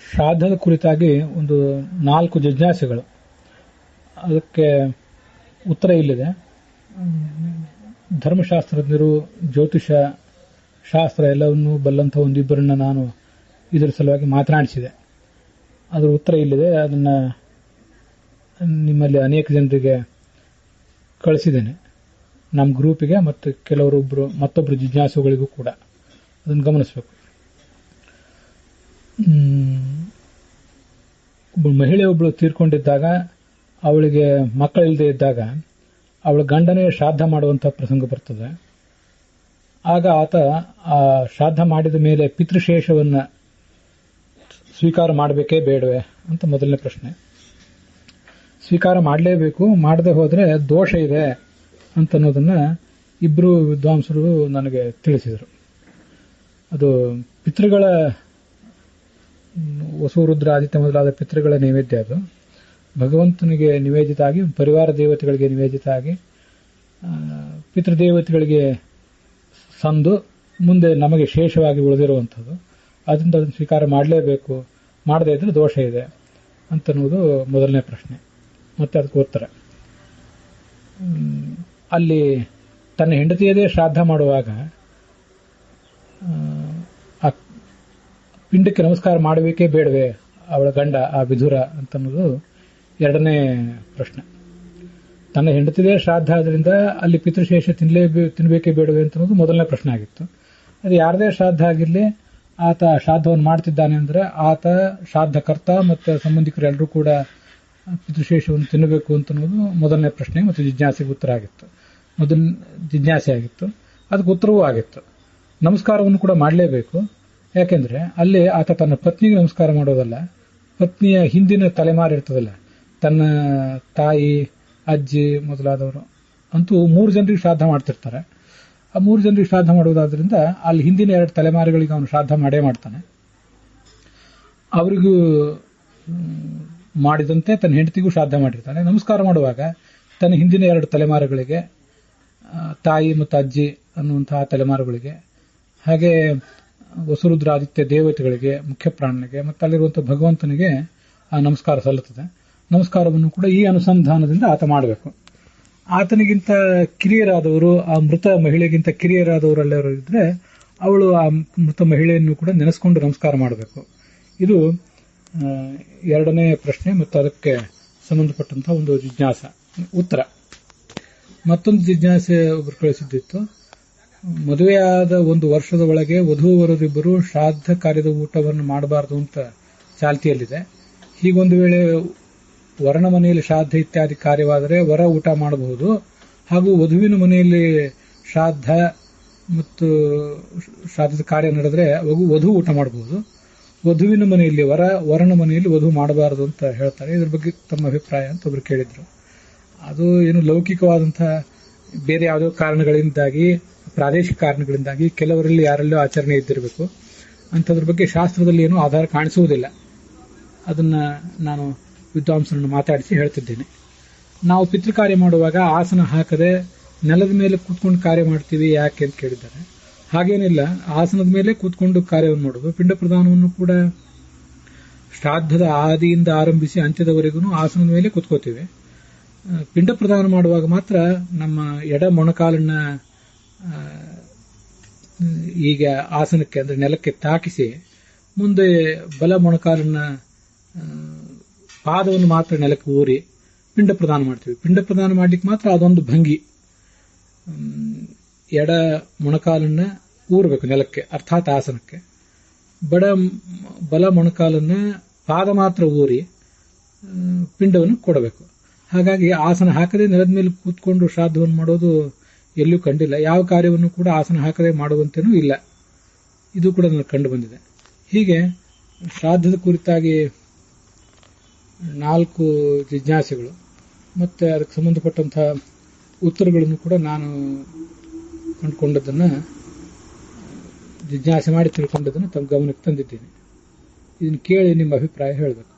ಶ್ರಾದ್ದದ ಕುರಿತಾಗಿ ಒಂದು 4 ಜಿಜ್ಞಾಸೆಗಳು. ಅದಕ್ಕೆ ಉತ್ತರ ಇಲ್ಲಿದೆ. ಧರ್ಮಶಾಸ್ತ್ರಜ್ಞರು, ಜ್ಯೋತಿಷ ಶಾಸ್ತ್ರ ಎಲ್ಲವನ್ನೂ ಬಲ್ಲಂಥ ಒಂದಿಬ್ಬರನ್ನ ನಾನು ಇದರ ಸಲುವಾಗಿ ಮಾತನಾಡಿಸಿದೆ. ಅದರ ಉತ್ತರ ಇಲ್ಲಿದೆ. ಅದನ್ನು ನಿಮ್ಮಲ್ಲಿ ಅನೇಕ ಜನರಿಗೆ ಕಳಿಸಿದ್ದೇನೆ, ನಮ್ಮ ಗ್ರೂಪಿಗೆ ಮತ್ತು ಮತ್ತೊಬ್ಬರು ಜಿಜ್ಞಾಸುಗಳಿಗೂ ಕೂಡ. ಅದನ್ನು ಗಮನಿಸಬೇಕು. ಮಹಿಳೆಯೊಬ್ಬಳು ತೀರ್ಕೊಂಡಿದ್ದಾಗ, ಅವಳಿಗೆ ಮಕ್ಕಳಿಲ್ಲದೆ ಇದ್ದಾಗ ಅವಳ ಗಂಡನೇ ಶ್ರಾದ್ದ ಮಾಡುವಂಥ ಪ್ರಸಂಗ ಬರ್ತದೆ. ಆಗ ಆತ ಆ ಶ್ರಾದ್ದ ಮಾಡಿದ ಮೇಲೆ ಪಿತೃಶೇಷವನ್ನು ಸ್ವೀಕಾರ ಮಾಡಬೇಕೇ ಬೇಡವೇ ಅಂತ ಮೊದಲನೇ ಪ್ರಶ್ನೆ. ಸ್ವೀಕಾರ ಮಾಡಲೇಬೇಕು, ಮಾಡದೆ ಹೋದರೆ ದೋಷ ಇದೆ ಅಂತನ್ನೋದನ್ನ ಇಬ್ಬರು ವಿದ್ವಾಂಸರು ನನಗೆ ತಿಳಿಸಿದರು. ಅದು ಪಿತೃಗಳ ವಸುರುದ್ರ ಆದಿತ್ಯ ಮೊದಲಾದ ಪಿತೃಗಳ ನೈವೇದ್ಯ. ಅದು ಭಗವಂತನಿಗೆ ನಿವೇದಿತ ಆಗಿ, ಪರಿವಾರ ದೇವತೆಗಳಿಗೆ ನಿವೇದಿತ ಆಗಿ, ಪಿತೃದೇವತೆಗಳಿಗೆ ಸಂದು ಮುಂದೆ ನಮಗೆ ಶೇಷವಾಗಿ ಉಳಿದಿರುವಂಥದ್ದು. ಅದರಿಂದ ಅದನ್ನು ಸ್ವೀಕಾರ ಮಾಡಲೇಬೇಕು, ಮಾಡದೇ ಇದ್ರೆ ದೋಷ ಇದೆ ಅಂತನ್ನುವುದು ಮೊದಲನೇ ಪ್ರಶ್ನೆ. ಮತ್ತೆ ಅದಕ್ಕೆ ಉತ್ತರ. ಅಲ್ಲಿ ತನ್ನ ಹೆಂಡತಿಯದೇ ಶ್ರಾದ್ದ ಮಾಡುವಾಗ ಆ ಪಿಂಡಕ್ಕೆ ನಮಸ್ಕಾರ ಮಾಡಬೇಕೇ ಬೇಡವೇ ಅವಳ ಗಂಡ ಆ ವಿಧುರ ಅಂತನ್ನೋದು ಎರಡನೇ ಪ್ರಶ್ನೆ. ತನ್ನ ಹೆಂಡತಿದೇ ಶ್ರಾದ್ದ ಆದ್ರಿಂದ ಅಲ್ಲಿ ಪಿತೃಶೇಷ ತಿನ್ನಬೇಕೇ ಬೇಡವೇ ಅಂತನ್ನೋದು ಮೊದಲನೇ ಪ್ರಶ್ನೆ ಆಗಿತ್ತು. ಅದು ಯಾರದೇ ಶ್ರಾದ್ದ ಆಗಿರಲಿ, ಆತ ಶ್ರಾದ್ದವನ್ನು ಮಾಡ್ತಿದ್ದಾನೆ ಅಂದ್ರೆ ಆತ ಶ್ರಾದ್ದಕರ್ತ ಮತ್ತು ಸಂಬಂಧಿಕರೆಲ್ಲರೂ ಕೂಡ ಪಿತೃಶೇಷವನ್ನು ತಿನ್ನಬೇಕು ಅಂತನ್ನೋದು ಮೊದಲನೇ ಪ್ರಶ್ನೆ ಮತ್ತು ಜಿಜ್ಞಾಸೆಗೆ ಉತ್ತರ ಆಗಿತ್ತು. ಜಿಜ್ಞಾಸೆ ಆಗಿತ್ತು, ಅದಕ್ಕೆ ಉತ್ತರವೂ ಆಗಿತ್ತು. ನಮಸ್ಕಾರವನ್ನು ಕೂಡ ಮಾಡಲೇಬೇಕು. ಯಾಕೆಂದ್ರೆ ಅಲ್ಲಿ ಆತ ತನ್ನ ಪತ್ನಿಗೆ ನಮಸ್ಕಾರ ಮಾಡೋದಲ್ಲ, ಪತ್ನಿಯ ಹಿಂದಿನ ತಲೆಮಾರು ಇರ್ತದಲ್ಲ, ತನ್ನ ತಾಯಿ, ಅಜ್ಜಿ ಮೊದಲಾದವರು ಅಂತೂ 3 ಜನರಿಗೆ ಶ್ರಾದ್ದ ಮಾಡ್ತಿರ್ತಾರೆ. ಆ 3 ಜನರಿಗೆ ಶ್ರಾದ್ದ ಮಾಡೋದಾದ್ರಿಂದ ಅಲ್ಲಿ ಹಿಂದಿನ 2 ತಲೆಮಾರುಗಳಿಗೆ ಅವನು ಶ್ರಾದ್ದ ಮಾಡೇ ಮಾಡ್ತಾನೆ. ಅವರಿಗೂ ಮಾಡಿದಂತೆ ತನ್ನ ಹೆಂಡತಿಗೂ ಶ್ರಾದ್ದ ಮಾಡಿರ್ತಾನೆ. ನಮಸ್ಕಾರ ಮಾಡುವಾಗ ತನ್ನ ಹಿಂದಿನ 2 ತಲೆಮಾರುಗಳಿಗೆ, ತಾಯಿ ಮತ್ತು ಅಜ್ಜಿ ಅನ್ನುವಂತಹ ತಲೆಮಾರುಗಳಿಗೆ, ಹಾಗೆ ವಸುರುದ್ರಾದಿತ್ಯ ದೇವತೆಗಳಿಗೆ, ಮುಖ್ಯ ಪ್ರಾಣನಿಗೆ ಮತ್ತು ಅಲ್ಲಿರುವಂತಹ ಭಗವಂತನಿಗೆ ಆ ನಮಸ್ಕಾರ ಸಲ್ಲುತ್ತದೆ. ನಮಸ್ಕಾರವನ್ನು ಕೂಡ ಈ ಅನುಸಂಧಾನದಿಂದ ಆತ ಮಾಡಬೇಕು. ಆತನಿಗಿಂತ ಕಿರಿಯರಾದವರು, ಆ ಮೃತ ಮಹಿಳೆಗಿಂತ ಕಿರಿಯರಾದವರು ಎಲ್ಲರೂ ಇದ್ರೆ ಅವಳು ಆ ಮೃತ ಮಹಿಳೆಯನ್ನು ಕೂಡ ನೆನೆಸ್ಕೊಂಡು ನಮಸ್ಕಾರ ಮಾಡಬೇಕು. ಇದು ಎರಡನೇ ಪ್ರಶ್ನೆ ಮತ್ತು ಅದಕ್ಕೆ ಸಂಬಂಧಪಟ್ಟಂತಹ ಒಂದು ಜಿಜ್ಞಾಸ ಉತ್ತರ. ಮತ್ತೊಂದು ಜಿಜ್ಞಾಸೆ ಒಬ್ಬರು ಕಳಿಸಿದ್ದಿತ್ತು. ಮದುವೆಯಾದ 1 ವರ್ಷದ ಒಳಗೆ ವಧೂವರರಿಬ್ಬರು ಶ್ರಾದ್ದ ಕಾರ್ಯದ ಊಟವನ್ನು ಮಾಡಬಾರದು ಅಂತ ಚಾಲ್ತಿಯಲ್ಲಿದೆ. ಹೀಗೊಂದು ವೇಳೆ ವರನ ಮನೆಯಲ್ಲಿ ಶ್ರಾದ್ದ ಇತ್ಯಾದಿ ಕಾರ್ಯವಾದರೆ ವರ ಊಟ ಮಾಡಬಹುದು, ಹಾಗೂ ವಧುವಿನ ಮನೆಯಲ್ಲಿ ಶ್ರಾದ್ದ ಮತ್ತು ಶ್ರಾದ್ದದ ಕಾರ್ಯ ನಡೆದರೆ ವಧು ಊಟ ಮಾಡಬಹುದು. ವಧುವಿನ ಮನೆಯಲ್ಲಿ ವರನ ಮನೆಯಲ್ಲಿ ವಧು ಮಾಡಬಾರದು ಅಂತ ಹೇಳ್ತಾರೆ. ಇದ್ರ ಬಗ್ಗೆ ತಮ್ಮ ಅಭಿಪ್ರಾಯ ಅಂತ ಒಬ್ರು ಕೇಳಿದ್ರು. ಅದು ಏನು ಲೌಕಿಕವಾದಂತಹ ಬೇರೆ ಯಾವುದೋ ಕಾರಣಗಳಿಂದಾಗಿ, ಪ್ರಾದೇಶಿಕ ಕಾರಣಗಳಿಂದಾಗಿ ಕೆಲವರಲ್ಲಿ ಯಾರಲ್ಲೋ ಆಚರಣೆ ಇದ್ದಿರಬೇಕು. ಅಂಥದ್ರ ಬಗ್ಗೆ ಶಾಸ್ತ್ರದಲ್ಲಿ ಏನೂ ಆಧಾರ ಕಾಣಿಸುವುದಿಲ್ಲ. ಅದನ್ನ ನಾನು ವಿದ್ವಾಂಸರನ್ನು ಮಾತಾಡಿಸಿ ಹೇಳ್ತಿದ್ದೇನೆ. ನಾವು ಪಿತೃ ಕಾರ್ಯ ಮಾಡುವಾಗ ಆಸನ ಹಾಕದೆ ನೆಲದ ಮೇಲೆ ಕೂತ್ಕೊಂಡು ಕಾರ್ಯ ಮಾಡ್ತೀವಿ ಯಾಕೆ ಅಂತ ಕೇಳಿದ್ದಾರೆ. ಹಾಗೇನಿಲ್ಲ, ಆಸನದ ಮೇಲೆ ಕೂತ್ಕೊಂಡು ಕಾರ್ಯವನ್ನು ಮಾಡೋದು. ಪಿಂಡ ಪ್ರದಾನವನ್ನು ಕೂಡ ಶ್ರಾದ್ದದ ಆದಿಯಿಂದ ಆರಂಭಿಸಿ ಅಂತ್ಯದವರೆಗೂ ಆಸನದ ಮೇಲೆ ಕೂತ್ಕೋತೀವಿ. ಪಿಂಡ ಪ್ರದಾನ ಮಾಡುವಾಗ ಮಾತ್ರ ನಮ್ಮ ಎಡ ಮೊಣಕಾಲನ್ನ ಈಗ ಆಸನಕ್ಕೆ ಅಂದ್ರೆ ನೆಲಕ್ಕೆ ತಾಕಿಸಿ ಮುಂದೆ ಬಲ ಮೊಣಕಾಲನ್ನ ಪಾದವನ್ನು ಮಾತ್ರ ನೆಲಕ್ಕೆ ಊರಿ ಪಿಂಡ ಪ್ರದಾನ ಮಾಡ್ತೀವಿ. ಪಿಂಡ ಪ್ರದಾನ ಮಾಡ್ಲಿಕ್ಕೆ ಮಾತ್ರ ಅದೊಂದು ಭಂಗಿ. ಎಡ ಮೊಣಕಾಲನ್ನ ಊರಬೇಕು ನೆಲಕ್ಕೆ, ಅರ್ಥಾತ್ ಆಸನಕ್ಕೆ. ಬಲ ಮೊಣಕಾಲನ್ನ ಪಾದ ಮಾತ್ರ ಊರಿ ಪಿಂಡವನ್ನು ಕೊಡಬೇಕು. ಹಾಗಾಗಿ ಆಸನ ಹಾಕದೆ ನೆಲದ ಮೇಲೆ ಕೂತ್ಕೊಂಡು ಶ್ರಾದ್ದವನ್ನು ಮಾಡೋದು ಎಲ್ಲೂ ಕಂಡಿಲ್ಲ. ಯಾವ ಕಾರ್ಯವನ್ನು ಕೂಡ ಆಸನ ಹಾಕದೆ ಮಾಡುವಂತೇನೂ ಇಲ್ಲ. ಇದು ಕೂಡ ನನಗೆ ಕಂಡು ಬಂದಿದೆ. ಹೀಗೆ ಶ್ರಾದ್ದದ ಕುರಿತಾಗಿ 4 ಜಿಜ್ಞಾಸೆಗಳು ಮತ್ತೆ ಅದಕ್ಕೆ ಸಂಬಂಧಪಟ್ಟಂತಹ ಉತ್ತರಗಳನ್ನು ಕೂಡ ನಾನು ಕಂಡುಕೊಂಡದ್ದನ್ನು, ಜಿಜ್ಞಾಸೆ ಮಾಡಿ ತಿಳ್ಕೊಂಡದ್ದನ್ನು ತಮ್ಮ ಗಮನಕ್ಕೆ ತಂದಿದ್ದೇನೆ. ಇದನ್ನು ಕೇಳಿ ನಿಮ್ಮ ಅಭಿಪ್ರಾಯ ಹೇಳಬೇಕು.